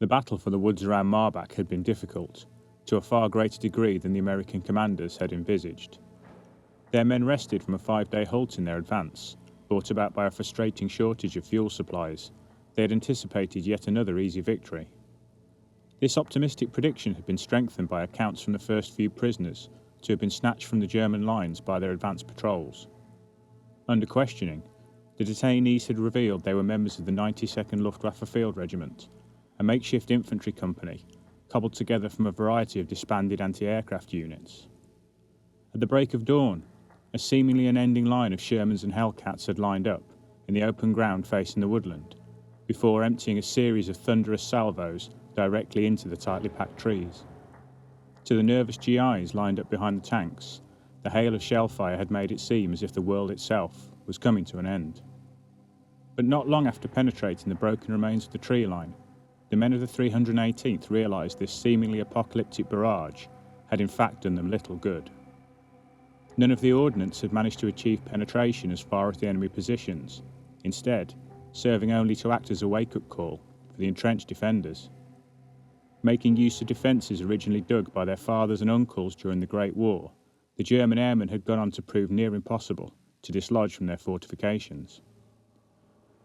The battle for the woods around Marback had been difficult, to a far greater degree than the American commanders had envisaged. Their men rested from a 5-day halt in their advance, brought about by a frustrating shortage of fuel supplies. They had anticipated yet another easy victory. This optimistic prediction had been strengthened by accounts from the first few prisoners to have been snatched from the German lines by their advance patrols. Under questioning, the detainees had revealed they were members of the 92nd Luftwaffe Field Regiment, a makeshift infantry company cobbled together from a variety of disbanded anti-aircraft units. At the break of dawn, a seemingly unending line of Shermans and Hellcats had lined up in the open ground facing the woodland, before emptying a series of thunderous salvos directly into the tightly packed trees. To the nervous GIs lined up behind the tanks, the hail of shellfire had made it seem as if the world itself was coming to an end. But not long after penetrating the broken remains of the tree line, the men of the 318th realised this seemingly apocalyptic barrage had in fact done them little good. None of the ordnance had managed to achieve penetration as far as the enemy positions, instead serving only to act as a wake-up call for the entrenched defenders. Making use of defences originally dug by their fathers and uncles during the Great War, the German airmen had gone on to prove near impossible to dislodge from their fortifications.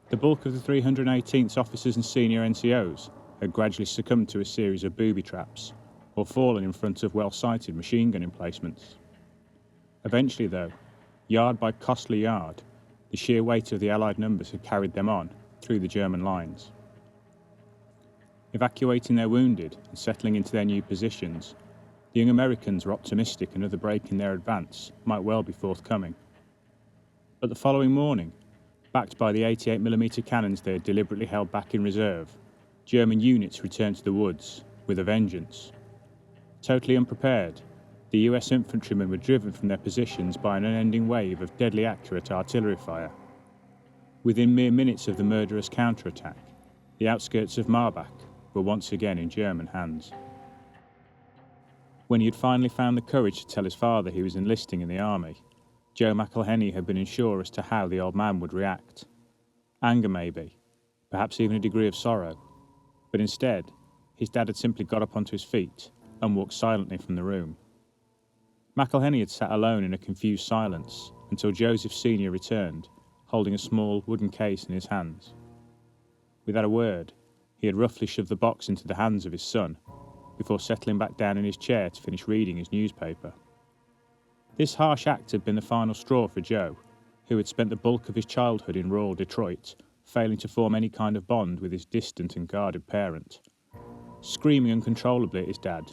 The bulk of the 318th's officers and senior NCOs had gradually succumbed to a series of booby traps, or fallen in front of well-sighted machine gun emplacements. Eventually, though, yard by costly yard, the sheer weight of the Allied numbers had carried them on through the German lines. Evacuating their wounded and settling into their new positions, the young Americans were optimistic another break in their advance might well be forthcoming. But the following morning, backed by the 88mm cannons they had deliberately held back in reserve, German units returned to the woods with a vengeance. Totally unprepared, the US infantrymen were driven from their positions by an unending wave of deadly accurate artillery fire. Within mere minutes of the murderous counterattack, the outskirts of Marback were once again in German hands. When he had finally found the courage to tell his father he was enlisting in the army, Joe McElhenney had been unsure as to how the old man would react. Anger maybe, perhaps even a degree of sorrow, but instead, his dad had simply got up onto his feet and walked silently from the room. McElhenney had sat alone in a confused silence until Joseph Sr. returned, holding a small wooden case in his hands. Without a word, he had roughly shoved the box into the hands of his son, before settling back down in his chair to finish reading his newspaper. This harsh act had been the final straw for Joe, who had spent the bulk of his childhood in rural Detroit, failing to form any kind of bond with his distant and guarded parent. Screaming uncontrollably at his dad,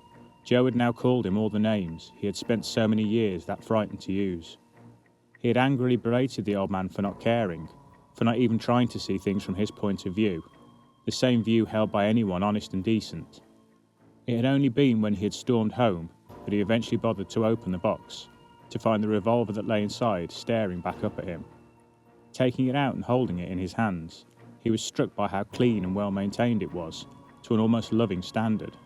Joe had now called him all the names he had spent so many years that frightened to use. He had angrily berated the old man for not caring, for not even trying to see things from his point of view, the same view held by anyone honest and decent. It had only been when he had stormed home that he eventually bothered to open the box, to find the revolver that lay inside staring back up at him. Taking it out and holding it in his hands, he was struck by how clean and well maintained it was, to an almost loving standard.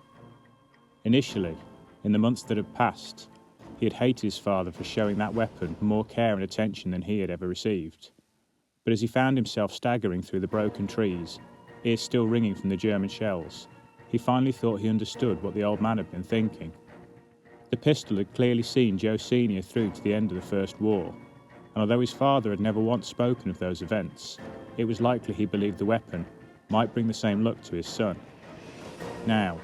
Initially, in the months that had passed, he had hated his father for showing that weapon more care and attention than he had ever received. But as he found himself staggering through the broken trees, ears still ringing from the German shells, he finally thought he understood what the old man had been thinking. The pistol had clearly seen Joe Sr. through to the end of the First War, and although his father had never once spoken of those events, it was likely he believed the weapon might bring the same luck to his son. Now,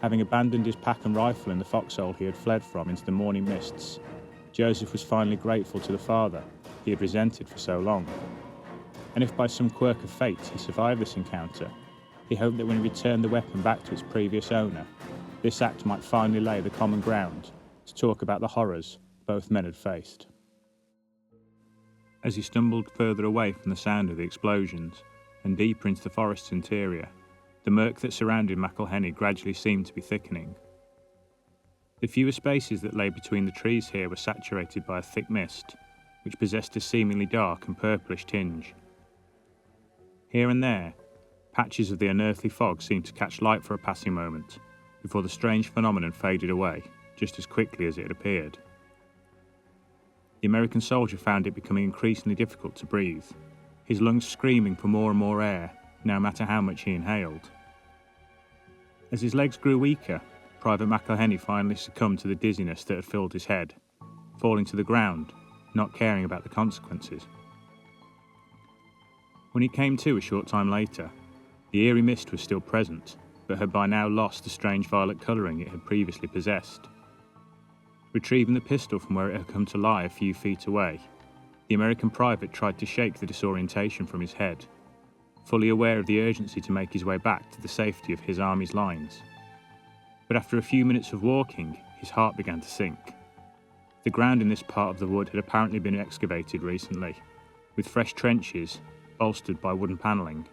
having abandoned his pack and rifle in the foxhole he had fled from into the morning mists, Joseph was finally grateful to the father he had resented for so long. And if by some quirk of fate he survived this encounter, he hoped that when he returned the weapon back to its previous owner, this act might finally lay the common ground to talk about the horrors both men had faced. As he stumbled further away from the sound of the explosions and deeper into the forest's interior, the murk that surrounded McElhenney gradually seemed to be thickening. The fewer spaces that lay between the trees here were saturated by a thick mist, which possessed a seemingly dark and purplish tinge. Here and there, patches of the unearthly fog seemed to catch light for a passing moment, before the strange phenomenon faded away just as quickly as it had appeared. The American soldier found it becoming increasingly difficult to breathe, his lungs screaming for more and more air, no matter how much he inhaled. As his legs grew weaker, Private McElhenney finally succumbed to the dizziness that had filled his head, falling to the ground, not caring about the consequences. When he came to a short time later, the eerie mist was still present, but had by now lost the strange violet colouring it had previously possessed. Retrieving the pistol from where it had come to lie a few feet away, the American private tried to shake the disorientation from his head, fully aware of the urgency to make his way back to the safety of his army's lines. But after a few minutes of walking, his heart began to sink. The ground in this part of the wood had apparently been excavated recently, with fresh trenches bolstered by wooden panelling.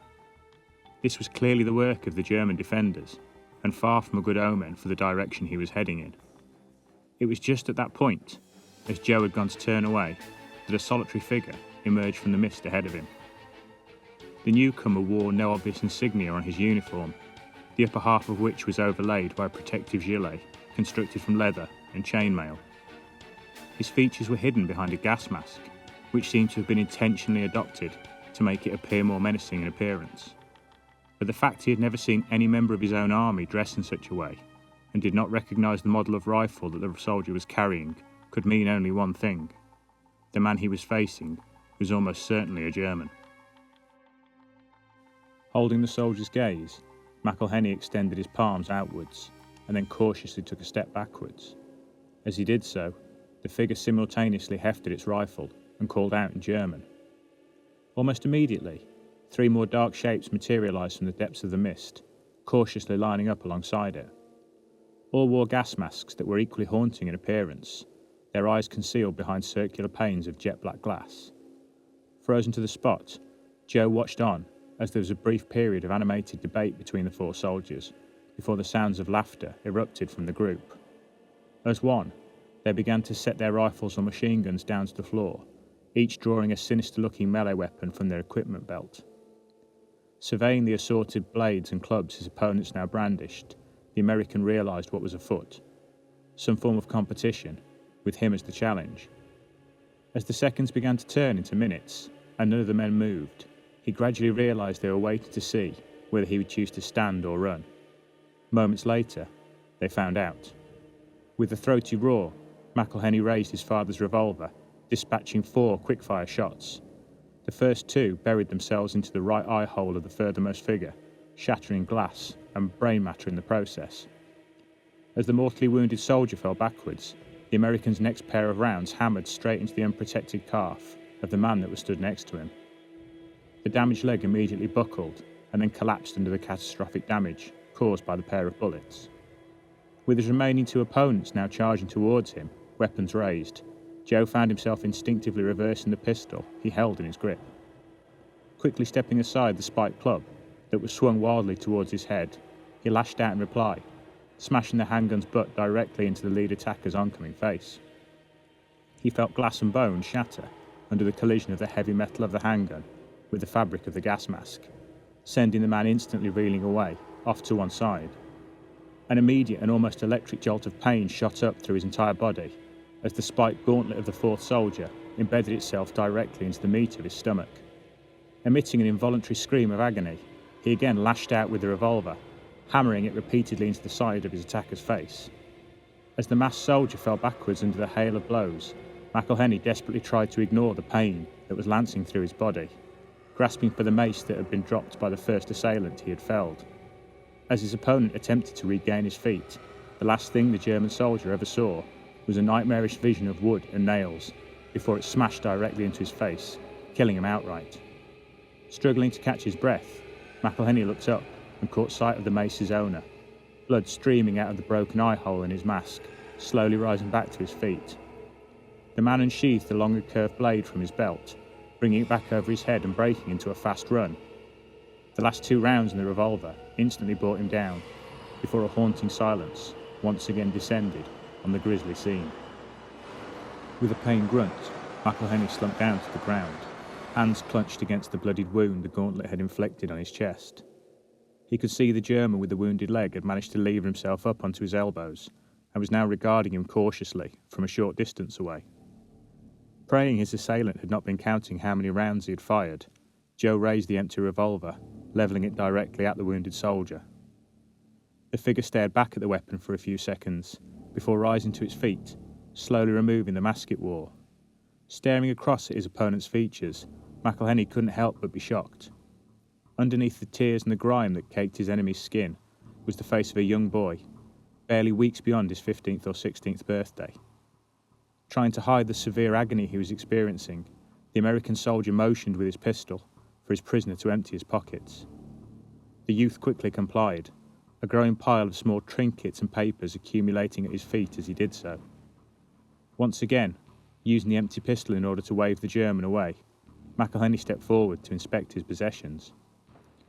This was clearly the work of the German defenders, and far from a good omen for the direction he was heading in. It was just at that point, as Joe had gone to turn away, that a solitary figure emerged from the mist ahead of him. The newcomer wore no obvious insignia on his uniform, the upper half of which was overlaid by a protective gilet constructed from leather and chainmail. His features were hidden behind a gas mask, which seemed to have been intentionally adopted to make it appear more menacing in appearance. But the fact he had never seen any member of his own army dress in such a way, and did not recognise the model of rifle that the soldier was carrying, could mean only one thing. The man he was facing was almost certainly a German. Holding the soldier's gaze, McElhenney extended his palms outwards, and then cautiously took a step backwards. As he did so, the figure simultaneously hefted its rifle and called out in German. Almost immediately, 3 more dark shapes materialised from the depths of the mist, cautiously lining up alongside it. All wore gas masks that were equally haunting in appearance, their eyes concealed behind circular panes of jet black glass. Frozen to the spot, Joe watched on as there was a brief period of animated debate between the 4 soldiers, before the sounds of laughter erupted from the group. As one, they began to set their rifles or machine guns down to the floor, each drawing a sinister-looking melee weapon from their equipment belt. Surveying the assorted blades and clubs his opponents now brandished, the American realised what was afoot. Some form of competition, with him as the challenge. As the seconds began to turn into minutes, and none of the men moved, he gradually realised they were waiting to see whether he would choose to stand or run. Moments later, they found out. With a throaty roar, McElhenney raised his father's revolver, dispatching 4 quick-fire shots. The first 2 buried themselves into the right eye hole of the furthermost figure, shattering glass and brain matter in the process. As the mortally wounded soldier fell backwards, the American's next pair of rounds hammered straight into the unprotected calf of the man that was stood next to him. The damaged leg immediately buckled and then collapsed under the catastrophic damage caused by the pair of bullets. With his remaining 2 opponents now charging towards him, weapons raised, Joe found himself instinctively reversing the pistol he held in his grip. Quickly stepping aside the spiked club that was swung wildly towards his head, he lashed out in reply, smashing the handgun's butt directly into the lead attacker's oncoming face. He felt glass and bone shatter under the collision of the heavy metal of the handgun with the fabric of the gas mask, sending the man instantly reeling away, off to one side. An immediate and almost electric jolt of pain shot up through his entire body as the spiked gauntlet of the 4th soldier embedded itself directly into the meat of his stomach. Emitting an involuntary scream of agony, he again lashed out with the revolver, hammering it repeatedly into the side of his attacker's face. As the masked soldier fell backwards under the hail of blows, McElhenney desperately tried to ignore the pain that was lancing through his body, grasping for the mace that had been dropped by the first assailant he had felled. As his opponent attempted to regain his feet, the last thing the German soldier ever saw was a nightmarish vision of wood and nails, before it smashed directly into his face, killing him outright. Struggling to catch his breath, McElhenney looked up and caught sight of the mace's owner, blood streaming out of the broken eye hole in his mask, slowly rising back to his feet. The man unsheathed the longer curved blade from his belt, bringing it back over his head and breaking into a fast run. The last 2 rounds in the revolver instantly brought him down, before a haunting silence once again descended on the grisly scene. With a pained grunt, McElhenney slumped down to the ground, hands clenched against the bloodied wound the gauntlet had inflicted on his chest. He could see the German with the wounded leg had managed to lever himself up onto his elbows and was now regarding him cautiously from a short distance away. Praying his assailant had not been counting how many rounds he had fired, Joe raised the empty revolver, levelling it directly at the wounded soldier. The figure stared back at the weapon for a few seconds, before rising to its feet, slowly removing the mask it wore. Staring across at his opponent's features, McElhenney couldn't help but be shocked. Underneath the tears and the grime that caked his enemy's skin was the face of a young boy, barely weeks beyond his 15th or 16th birthday. Trying to hide the severe agony he was experiencing, the American soldier motioned with his pistol for his prisoner to empty his pockets. The youth quickly complied, a growing pile of small trinkets and papers accumulating at his feet as he did so. Once again, using the empty pistol in order to wave the German away, McElhenney stepped forward to inspect his possessions.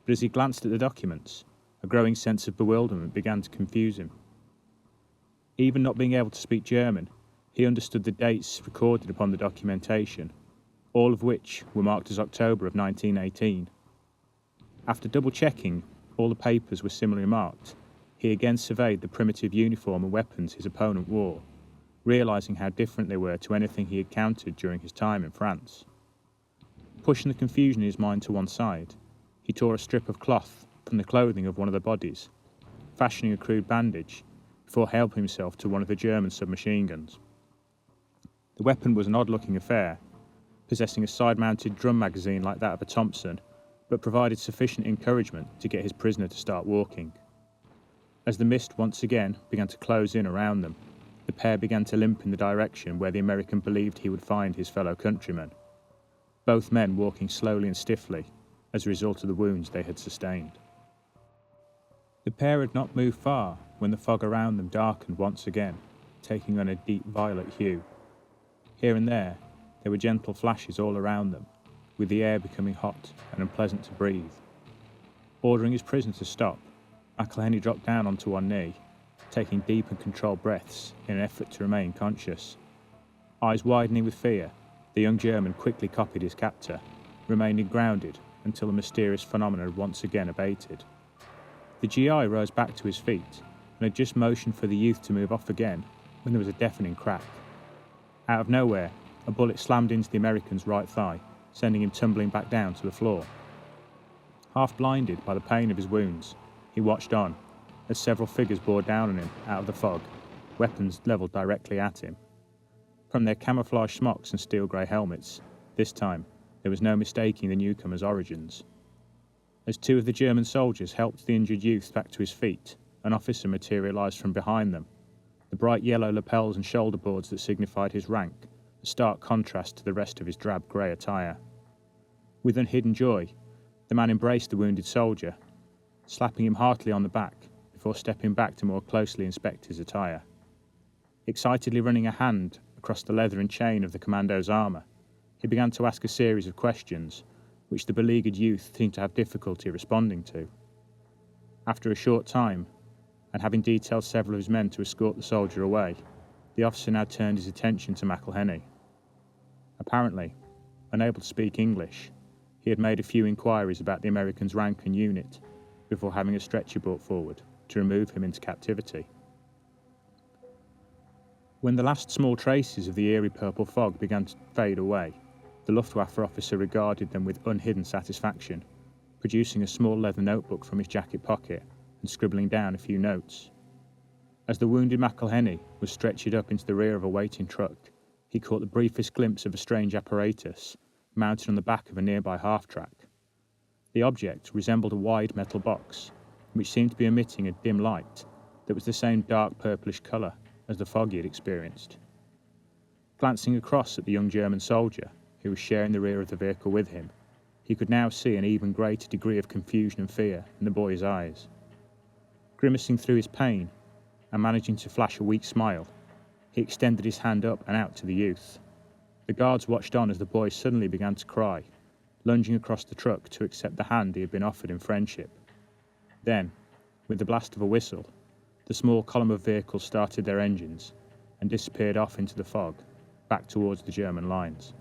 But as he glanced at the documents, a growing sense of bewilderment began to confuse him. Even not being able to speak German, he understood the dates recorded upon the documentation, all of which were marked as October of 1918. After double-checking all the papers were similarly marked, he again surveyed the primitive uniform and weapons his opponent wore, realising how different they were to anything he had encountered during his time in France. Pushing the confusion in his mind to one side, he tore a strip of cloth from the clothing of one of the bodies, fashioning a crude bandage, before helping himself to one of the German submachine guns. The weapon was an odd-looking affair, possessing a side-mounted drum magazine like that of a Thompson, but provided sufficient encouragement to get his prisoner to start walking. As the mist once again began to close in around them, the pair began to limp in the direction where the American believed he would find his fellow countrymen, both men walking slowly and stiffly as a result of the wounds they had sustained. The pair had not moved far when the fog around them darkened once again, taking on a deep violet hue. Here and there were gentle flashes all around them, with the air becoming hot and unpleasant to breathe. Ordering his prisoner to stop, McElhenney dropped down onto one knee, taking deep and controlled breaths in an effort to remain conscious. Eyes widening with fear, the young German quickly copied his captor, remaining grounded until the mysterious phenomenon had once again abated. The GI rose back to his feet and had just motioned for the youth to move off again when there was a deafening crack. Out of nowhere, a bullet slammed into the American's right thigh, sending him tumbling back down to the floor. Half blinded by the pain of his wounds, he watched on as several figures bore down on him out of the fog, weapons levelled directly at him. From their camouflage smocks and steel grey helmets, this time there was no mistaking the newcomer's origins. As two of the German soldiers helped the injured youth back to his feet, an officer materialised from behind them, the bright yellow lapels and shoulder boards that signified his rank, a stark contrast to the rest of his drab grey attire. With unhidden joy, the man embraced the wounded soldier, slapping him heartily on the back before stepping back to more closely inspect his attire. Excitedly running a hand across the leather and chain of the commando's armour, he began to ask a series of questions, which the beleaguered youth seemed to have difficulty responding to. After a short time, and having detailed several of his men to escort the soldier away, the officer now turned his attention to McElhenney. Apparently, unable to speak English, he had made a few inquiries about the American's rank and unit before having a stretcher brought forward to remove him into captivity. When the last small traces of the eerie purple fog began to fade away, the Luftwaffe officer regarded them with unhidden satisfaction, producing a small leather notebook from his jacket pocket and scribbling down a few notes. As the wounded McElhenney was stretchered up into the rear of a waiting truck, he caught the briefest glimpse of a strange apparatus mounted on the back of a nearby half-track. The object resembled a wide metal box, which seemed to be emitting a dim light that was the same dark purplish colour as the fog he had experienced. Glancing across at the young German soldier, who was sharing the rear of the vehicle with him, he could now see an even greater degree of confusion and fear in the boy's eyes. Grimacing through his pain, and managing to flash a weak smile, he extended his hand up and out to the youth. The guards watched on as the boy suddenly began to cry, lunging across the truck to accept the hand he had been offered in friendship. Then, with the blast of a whistle, the small column of vehicles started their engines and disappeared off into the fog, back towards the German lines.